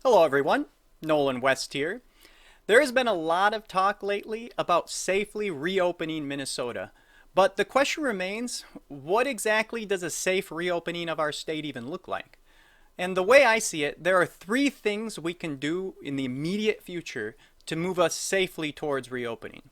Hello everyone, Nolan West here. There has been a lot of talk lately about safely reopening Minnesota, but the question remains, what exactly does a safe reopening of our state even look like? And the way I see it, there are three things we can do in the immediate future to move us safely towards reopening.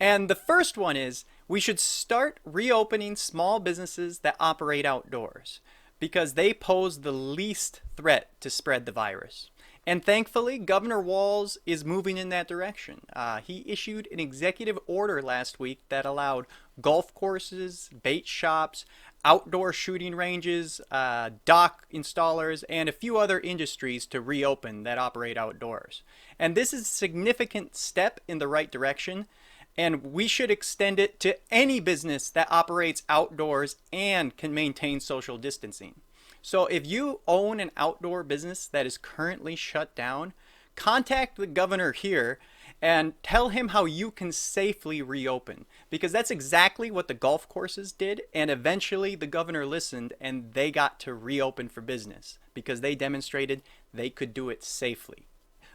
And the first one is we should start reopening small businesses that operate outdoors because they pose the least threat to spread the virus. And thankfully, Governor Walz is moving in that direction. He issued an executive order last week that allowed golf courses, bait shops, outdoor shooting ranges, dock installers, and a few other industries to reopen that operate outdoors. And this is a significant step in the right direction, and we should extend it to any business that operates outdoors and can maintain social distancing. So if you own an outdoor business that is currently shut down, contact the governor here and tell him how you can safely reopen. Because that's exactly what the golf courses did, and eventually the governor listened and they got to reopen for business because they demonstrated they could do it safely.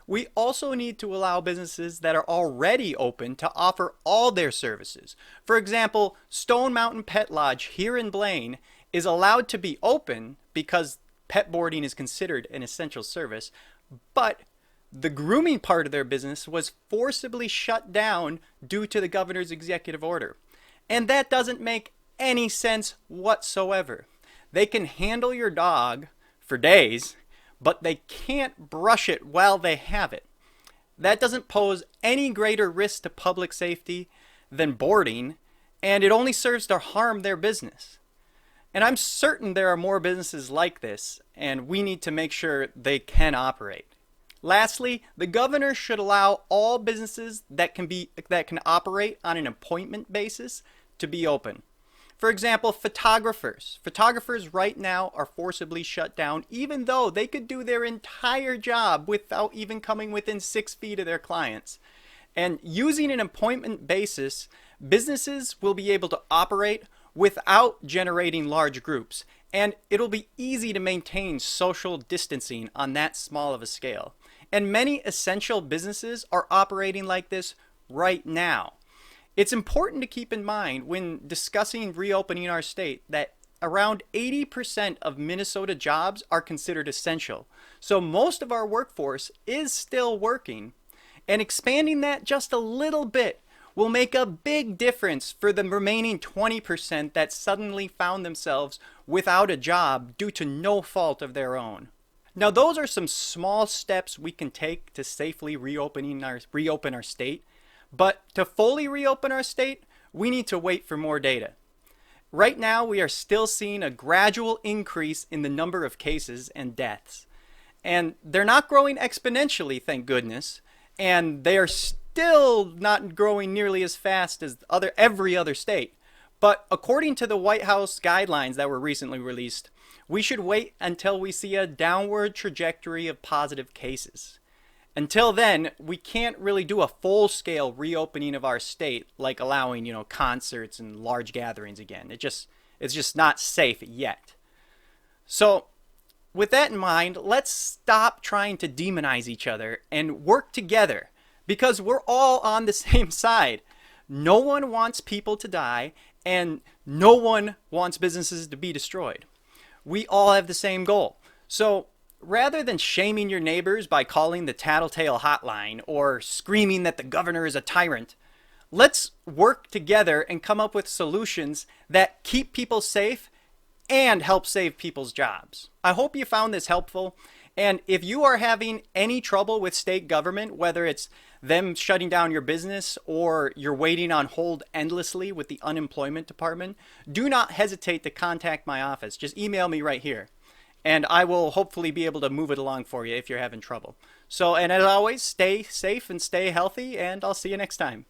We also need to allow businesses that are already open to offer all their services. For example, Stone Mountain Pet Lodge here in Blaine is allowed to be open because pet boarding is considered an essential service, but the grooming part of their business was forcibly shut down due to the governor's executive order. And that doesn't make any sense whatsoever. They can handle your dog for days, but they can't brush it while they have it. That doesn't pose any greater risk to public safety than boarding, and it only serves to harm their business. And I'm certain there are more businesses like this, and we need to make sure they can operate. Lastly, the governor should allow all businesses that can operate on an appointment basis to be open. For example, photographers. Photographers right now are forcibly shut down even though they could do their entire job without even coming within 6 feet of their clients. And using an appointment basis, businesses will be able to operate without generating large groups, and it'll be easy to maintain social distancing on that small of a scale. And many essential businesses are operating like this right now. It's important to keep in mind when discussing reopening our state that around 80% of Minnesota jobs are considered essential. So most of our workforce is still working, and expanding that just a little bit will make a big difference for the remaining 20% that suddenly found themselves without a job due to no fault of their own. Now, those are some small steps we can take to safely reopen our state, but to fully reopen our state, we need to wait for more data. Right now, we are still seeing a gradual increase in the number of cases and deaths. And they're not growing exponentially, thank goodness, and they are still not growing nearly as fast as every other state. But according to the White House guidelines that were recently released, we should wait until we see a downward trajectory of positive cases. Until then, we can't really do a full-scale reopening of our state, like allowing, concerts and large gatherings again. It's just not safe yet. So, with that in mind, let's stop trying to demonize each other and work together, because we're all on the same side. No one wants people to die, and no one wants businesses to be destroyed. We all have the same goal. So rather than shaming your neighbors by calling the tattletale hotline or screaming that the governor is a tyrant, let's work together and come up with solutions that keep people safe and help save people's jobs. I hope you found this helpful. And if you are having any trouble with state government, whether it's them shutting down your business or you're waiting on hold endlessly with the unemployment department, do not hesitate to contact my office. Just email me right here, and I will hopefully be able to move it along for you if you're having trouble. So, and as always, stay safe and stay healthy, and I'll see you next time.